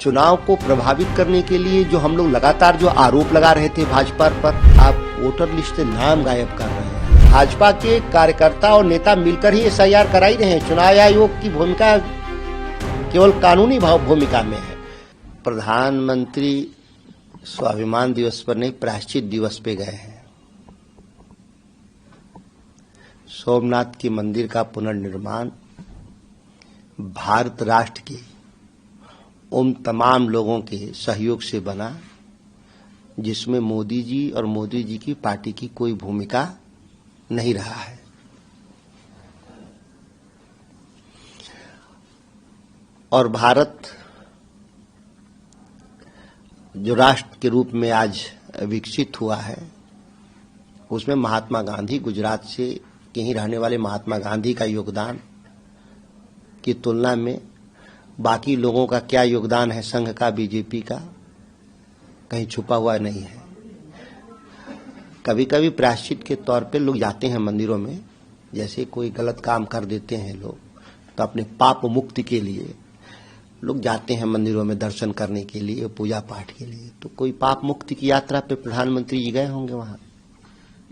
चुनाव को प्रभावित करने के लिए जो हम लोग लगातार जो आरोप लगा रहे थे भाजपा पर, आप वोटर लिस्ट से नाम गायब कर रहे हैं। भाजपा के कार्यकर्ता और नेता मिलकर ही एसआईआर करा ही रहे हैं। चुनाव आयोग की भूमिका केवल कानूनी भूमिका में है। प्रधानमंत्री स्वाभिमान दिवस पर नहीं, प्रायश्चित दिवस पे गए हैं। सोमनाथ की मंदिर का पुनर्निर्माण भारत राष्ट्र के उन तमाम लोगों के सहयोग से बना जिसमें मोदी जी और मोदी जी की पार्टी की कोई भूमिका नहीं रहा है। और भारत जो राष्ट्र के रूप में आज विकसित हुआ है, उसमें महात्मा गांधी, गुजरात से कहीं रहने वाले महात्मा गांधी का योगदान की तुलना में बाकी लोगों का क्या योगदान है, संघ का, बीजेपी का, कहीं छुपा हुआ नहीं है। कभी कभी प्रायश्चित के तौर पे लोग जाते हैं मंदिरों में, जैसे कोई गलत काम कर देते हैं लोग तो अपने पाप मुक्ति के लिए लोग जाते हैं मंदिरों में दर्शन करने के लिए, पूजा पाठ के लिए। तो कोई पाप मुक्ति की यात्रा पे प्रधानमंत्री जी गए होंगे वहां।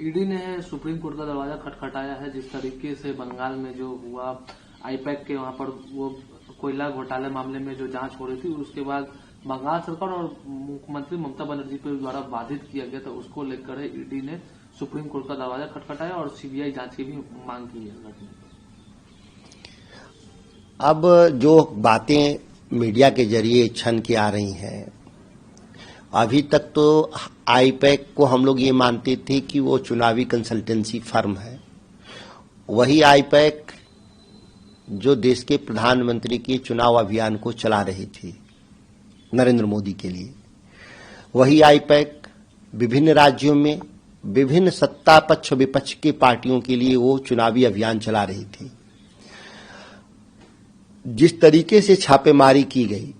ईडी ने सुप्रीम कोर्ट का दरवाजा खटखटाया है। जिस तरीके से बंगाल में जो हुआ, आईपैक के वहां पर वो कोयला घोटाले मामले में जो जांच हो रही थी, उसके बाद बंगाल सरकार और मुख्यमंत्री ममता बनर्जी के द्वारा बाधित किया गया था, उसको लेकर ईडी ने सुप्रीम कोर्ट का दरवाजा खटखटाया और सीबीआई जांच की भी मांग की है। अब जो बातें मीडिया के जरिए छन के आ रही हैं, अभी तक तो आईपैक को हम लोग ये मानते थे कि वो चुनावी कंसल्टेंसी फर्म है। वही आईपैक जो देश के प्रधानमंत्री के चुनाव अभियान को चला रही थी नरेंद्र मोदी के लिए, वही आईपैक विभिन्न राज्यों में विभिन्न सत्ता पक्ष विपक्ष के पार्टियों के लिए वो चुनावी अभियान चला रही थी। जिस तरीके से छापेमारी की गई,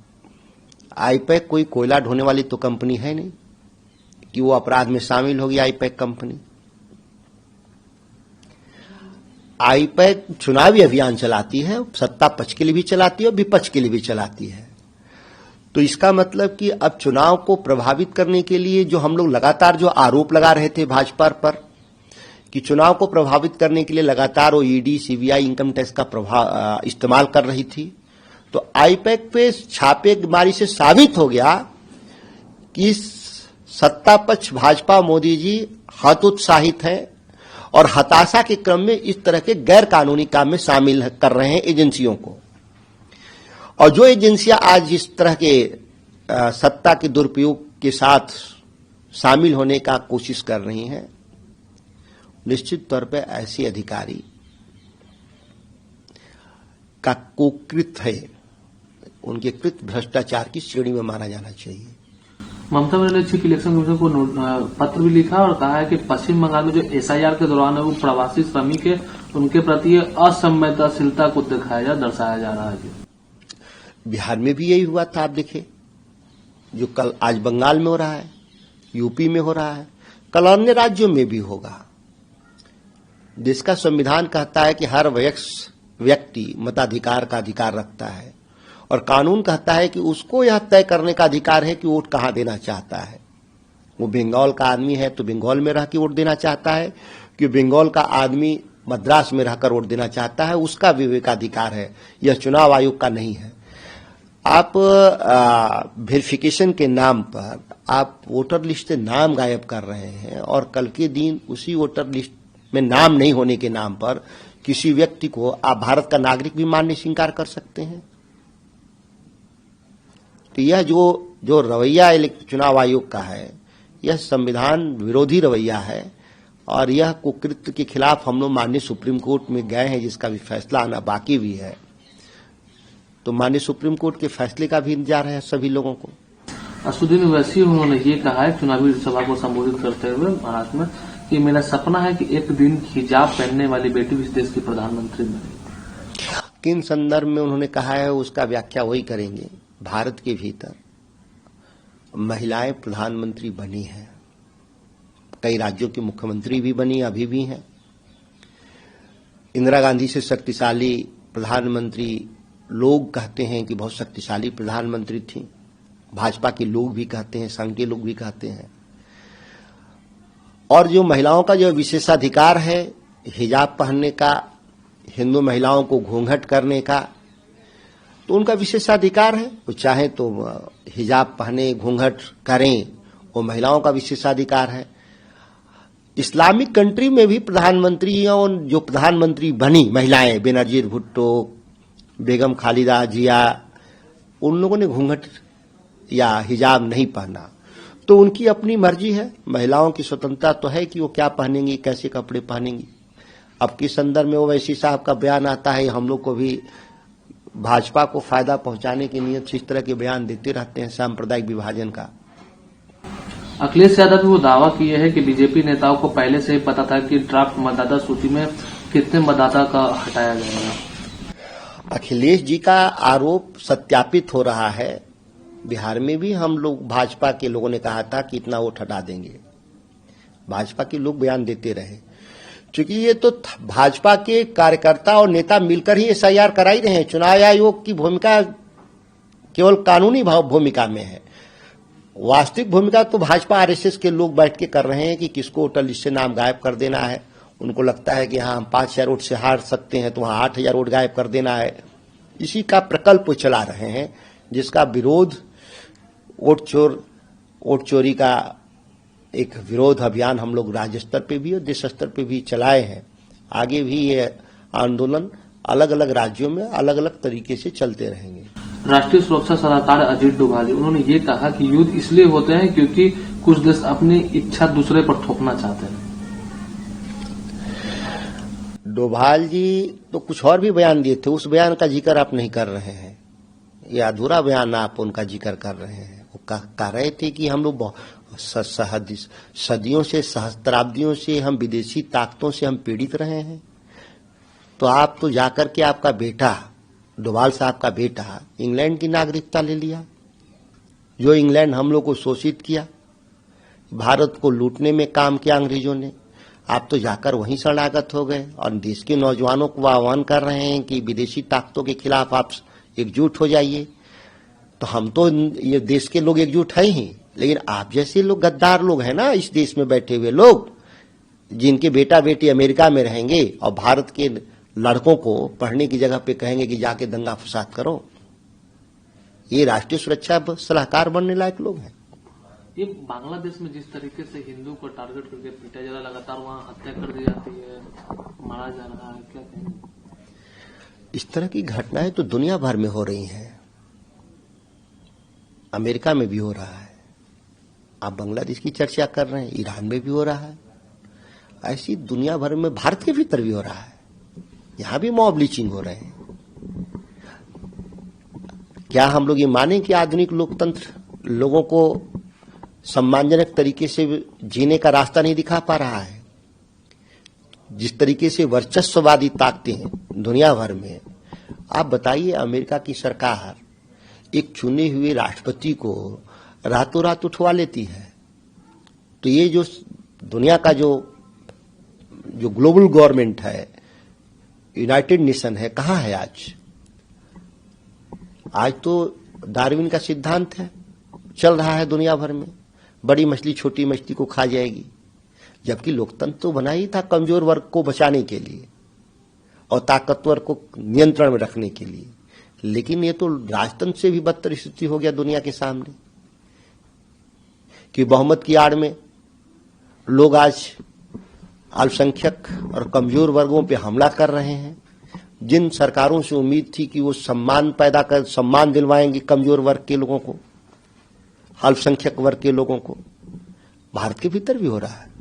आईपैक कोई कोयला ढोने वाली तो कंपनी है नहीं कि वो अपराध में शामिल होगी। आईपैक कंपनी, आईपैक चुनावी अभियान चलाती है, सत्ता पक्ष के लिए भी चलाती है और विपक्ष के लिए भी चलाती है। तो इसका मतलब कि अब चुनाव को प्रभावित करने के लिए जो हम लोग लगातार जो आरोप लगा रहे थे भाजपा पर कि चुनाव को प्रभावित करने के लिए लगातार वो ईडी, सीबीआई, इनकम टैक्स का इस्तेमाल कर रही थी, तो आईपैक पे छापेमारी से साबित हो गया कि सत्ता पक्ष भाजपा मोदी जी हतोत्साहित हैं और हताशा के क्रम में इस तरह के गैर कानूनी काम में शामिल कर रहे हैं एजेंसियों को। और जो एजेंसियां आज इस तरह के सत्ता के दुरुपयोग के साथ शामिल होने का कोशिश कर रही हैं, निश्चित तौर पर ऐसे अधिकारी का कुकृत है, उनके कृत भ्रष्टाचार की श्रेणी में माना जाना चाहिए। Mamata Banerjee chief election commission को पत्र भी लिखा और कहा है कि पश्चिम बंगाल में जो एसआईआर के दौरान है वो प्रवासी श्रमिक है, उनके प्रति असंवेदनशीलता को दर्शाया जा रहा है। बिहार में भी यही हुआ था, आप देखे, जो कल आज बंगाल में हो रहा है, यूपी में हो रहा है, कल अन्य राज्यों में भी होगा। देश का संविधान कहता है कि हर व्यक्ति मताधिकार का अधिकार रखता है और कानून कहता है कि उसको यह तय करने का अधिकार है कि वोट कहां देना चाहता है। वो बंगाल का आदमी है तो बंगाल में रह के वोट देना चाहता है, कि बंगाल का आदमी मद्रास में रहकर वोट देना चाहता है, उसका विवेकाधिकार है, यह चुनाव आयोग का नहीं है। आप वेरिफिकेशन के नाम पर आप वोटर लिस्ट से नाम गायब कर रहे हैं और कल के दिन उसी वोटर लिस्ट में नाम नहीं होने के नाम पर किसी व्यक्ति को आप भारत का नागरिक भी मानने से इंकार कर सकते हैं। तो यह जो रवैया चुनाव आयोग का है, यह संविधान विरोधी रवैया है और यह कुकृत्य के खिलाफ हम लोग माननीय सुप्रीम कोर्ट में गए हैं, जिसका भी फैसला आना बाकी भी है। तो माननीय सुप्रीम कोर्ट के फैसले का भी इंतजार है सभी लोगों को। असुद्दीन ओवैसी उन्होंने ये कहा है चुनावी सभा को संबोधित करते हुए महाराष्ट्र में कि मेरा सपना है कि एक दिन हिजाब पहनने वाली बेटी भी इस देश की प्रधानमंत्री बने। किन संदर्भ में उन्होंने कहा है उसका व्याख्या वही करेंगे। भारत के भीतर महिलाएं प्रधानमंत्री बनी हैं, कई राज्यों की मुख्यमंत्री भी बनी, अभी भी हैं। इंदिरा गांधी से शक्तिशाली प्रधानमंत्री लोग कहते हैं कि बहुत शक्तिशाली प्रधानमंत्री थी, भाजपा के लोग भी कहते हैं, संघ के लोग भी कहते हैं। और जो महिलाओं का जो विशेषाधिकार है हिजाब पहनने का, हिंदू महिलाओं को घूंघट करने का, तो उनका विशेषाधिकार है। वो चाहे तो हिजाब पहने, घूंघट करें, वो महिलाओं का विशेषाधिकार है। इस्लामिक कंट्री में भी प्रधानमंत्रियों, जो प्रधानमंत्री बनी महिलाएं, बेनजीर भुट्टो, बेगम खालिदा जिया, उन लोगों ने घूंघट या हिजाब नहीं पहना। तो उनकी अपनी मर्जी है, महिलाओं की स्वतंत्रता तो है कि वो क्या पहनेंगी, कैसे कपड़े पहनेंगी। अब किस संदर्भ में ओवैसी साहब का बयान आता है, हम लोग को भी भाजपा को फायदा पहुंचाने की नीयत से इस तरह के बयान देते रहते हैं सांप्रदायिक विभाजन का। अखिलेश यादव ने वो दावा किया है कि बीजेपी नेताओं को पहले से ही पता था कि ड्राफ्ट मतदाता सूची में कितने मतदाता का हटाया जाएगा। अखिलेश जी का आरोप सत्यापित हो रहा है। बिहार में भी हम लोग, भाजपा के लोगों ने कहा था कि इतना वोट हटा देंगे, भाजपा के लोग बयान देते रहे। क्योंकि ये तो भाजपा के कार्यकर्ता और नेता मिलकर ही एसआईआर कराई रहे हैं। चुनाव आयोग की भूमिका केवल कानूनी भूमिका में है, वास्तविक भूमिका तो भाजपा आरएसएस के लोग बैठ के कर रहे हैं कि किसको वोटर लिस्ट से नाम गायब कर देना है। उनको लगता है कि हाँ हम 5,000 वोट से हार सकते हैं, तो वहां 8,000 वोट गायब कर देना है। इसी का प्रकल्प चला रहे हैं, जिसका विरोध वोट चोरी का एक विरोध अभियान हम लोग राज्य स्तर पे भी और देश स्तर पे भी चलाए हैं। आगे भी ये आंदोलन अलग अलग राज्यों में अलग अलग तरीके से चलते रहेंगे। राष्ट्रीय सुरक्षा सलाहकार अजीत डोभाल, उन्होंने ये कहा कि युद्ध इसलिए होते हैं क्योंकि कुछ देश अपनी इच्छा दूसरे पर थोपना चाहते हैं। डोभाल जी तो कुछ और भी बयान दिए थे, उस बयान का जिक्र आप नहीं कर रहे हैं। ये अधूरा बयान आप उनका जिक्र कर रहे हैं। वो कह रहे थे कि हम लोग सदियों से, सहस्त्राब्दियों से हम विदेशी ताकतों से हम पीड़ित रहे हैं। तो आप तो जाकर के आपका बेटा, डोभाल साहब का बेटा, इंग्लैंड की नागरिकता ले लिया। जो इंग्लैंड हम लोग को शोषित किया, भारत को लूटने में काम किया अंग्रेजों ने, आप तो जाकर वहीं शरणागत हो गए और देश के नौजवानों को आह्वान कर रहे हैं कि विदेशी ताकतों के खिलाफ आप एकजुट हो जाइए। तो हम तो ये देश के लोग एकजुट हैं ही, लेकिन आप जैसे लोग गद्दार लोग हैं ना इस देश में बैठे हुए लोग, जिनके बेटा बेटी अमेरिका में रहेंगे और भारत के लड़कों को पढ़ने की जगह पे कहेंगे कि जाके दंगा फसाद करो। ये राष्ट्रीय सुरक्षा सलाहकार बनने लायक लोग हैं। ये बांग्लादेश में जिस तरीके से हिंदू को टारगेट करके पीटा जा रहा, लगातार वहां हत्या कर दी जाती है, मारा जा रहा है, क्या कहेंगे? इस तरह की घटनाएं तो दुनिया भर में हो रही हैं, अमेरिका में भी हो रहा है। आप बांग्लादेश की चर्चा कर रहे हैं, ईरान में भी हो रहा है। ऐसी दुनिया भर में, भारत के भीतर भी हो रहा है। यहां भी मॉब लिंचिंग हो रहे हैं। क्या हम लोग ये माने कि आधुनिक लोकतंत्र लोगों को सम्मानजनक तरीके से जीने का रास्ता नहीं दिखा पा रहा है? जिस तरीके से वर्चस्ववादी ताकतें हैं दुनिया भर में, आप बताइए, अमेरिका की सरकार एक चुने हुए राष्ट्रपति को रातों रात उठवा लेती है। तो ये जो दुनिया का जो ग्लोबल गवर्नमेंट है, यूनाइटेड नेशन है, कहाँ है आज? आज तो डार्विन का सिद्धांत है, चल रहा है दुनिया भर में, बड़ी मछली छोटी मछली को खा जाएगी। जबकि लोकतंत्र तो बना ही था कमजोर वर्ग को बचाने के लिए और ताकतवर को नियंत्रण में रखने के लिए। लेकिन ये तो राजतंत्र से भी बदतर स्थिति हो गया दुनिया के सामने, कि बहुमत की आड़ में लोग आज अल्पसंख्यक और कमजोर वर्गों पे हमला कर रहे हैं। जिन सरकारों से उम्मीद थी कि वो सम्मान दिलवाएंगे कमजोर वर्ग के लोगों को, अल्पसंख्यक वर्ग के लोगों को, भारत के भीतर भी हो रहा है।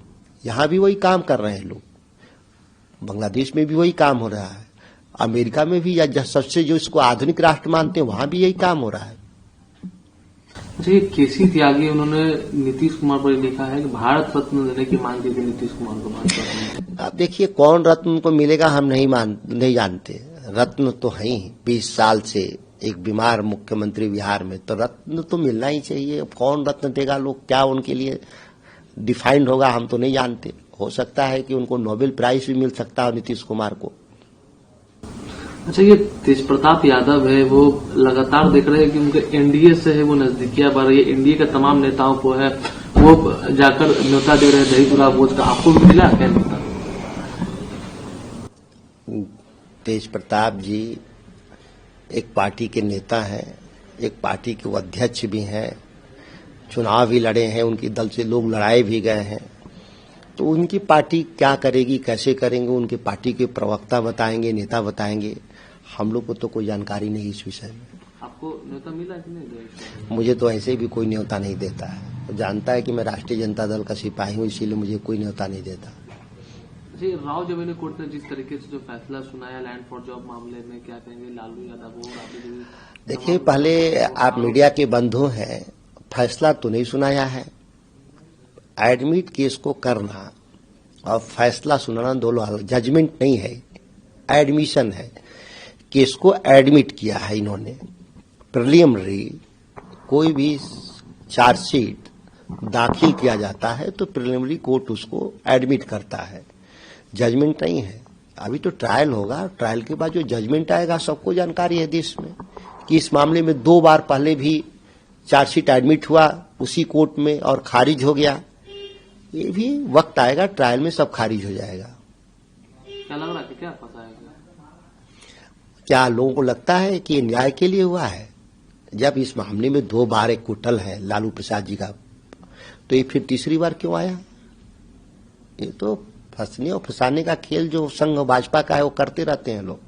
यहां भी वही काम कर रहे हैं लोग, बांग्लादेश में भी वही काम हो रहा है, अमेरिका में भी, या सबसे जो इसको आधुनिक राष्ट्र मानते हैं वहां भी यही काम हो रहा है। जी, केसी त्यागी, उन्होंने नीतीश कुमार पर लिखा है कि भारत रत्न देने की मांग की थी नीतीश कुमार को। बात कर रहे हैं, आप देखिए कौन रत्न उनको मिलेगा हम नहीं जानते। रत्न तो है ही, 20 साल से एक बीमार मुख्यमंत्री बिहार में, तो रत्न तो मिलना ही चाहिए। कौन रत्न देगा, लोग क्या उनके लिए डिफाइंड होगा हम तो नहीं जानते। हो सकता है कि उनको नोबेल प्राइज भी मिल सकता है नीतीश कुमार को। अच्छा, ये तेज प्रताप यादव है, वो लगातार देख रहे हैं कि उनके एनडीए से है वो नजदीकियां बढ़ रही है, एनडीए के तमाम नेताओं को है वो जाकर न्योता दे रहे हैं दहीपुरा वोट का। आपको भी मिला क्या न्योता? तेज प्रताप जी एक पार्टी के नेता हैं, एक पार्टी के वो अध्यक्ष भी हैं, चुनाव भी लड़े हैं, उनकी दल से लोग लड़ाए भी गए हैं। तो उनकी पार्टी क्या करेगी, कैसे करेंगे, उनकी पार्टी के प्रवक्ता बताएंगे, नेता बताएंगे। हम लोग को तो कोई जानकारी नहीं इस विषय में। आपको न्योता मिला कि नहीं? मुझे तो ऐसे भी कोई न्योता नहीं देता है। तो जानता है कि मैं राष्ट्रीय जनता दल का सिपाही हूँ, इसीलिए मुझे कोई न्योता नहीं देता। जी, राव जवेरी कोर्ट ने जिस तरीके से जो फैसला सुनाया लैंड फॉर जॉब मामले में, क्या कहेंगे लालू यादव और आपने? देखिए, पहले आप मीडिया के बंधु हैं, फैसला तो नहीं सुनाया है। एडमिट केस को करना और फैसला सुनाना दोनों अलग, जजमेंट नहीं है, एडमिशन है। केस को एडमिट किया है इन्होंने। प्रिलिमिनरी कोई भी चार्जशीट दाखिल किया जाता है तो प्रिलिमिनरी कोर्ट उसको एडमिट करता है, जजमेंट नहीं है। अभी तो ट्रायल होगा, ट्रायल के बाद जो जजमेंट आएगा सबको जानकारी है देश में कि इस मामले में 2 बार पहले भी चार्जशीट एडमिट हुआ उसी कोर्ट में और खारिज हो गया। ये भी वक्त आएगा, ट्रायल में सब खारिज हो जाएगा। क्या लग रहा है कि क्या फंसाएगा? क्या लोगों को लगता है कि ये न्याय के लिए हुआ है? जब इस मामले में 2 बार एक कुटल है लालू प्रसाद जी का, तो ये फिर तीसरी बार क्यों आया? ये तो फंसने और फंसाने का खेल जो संघ भाजपा का है वो करते रहते हैं लोग।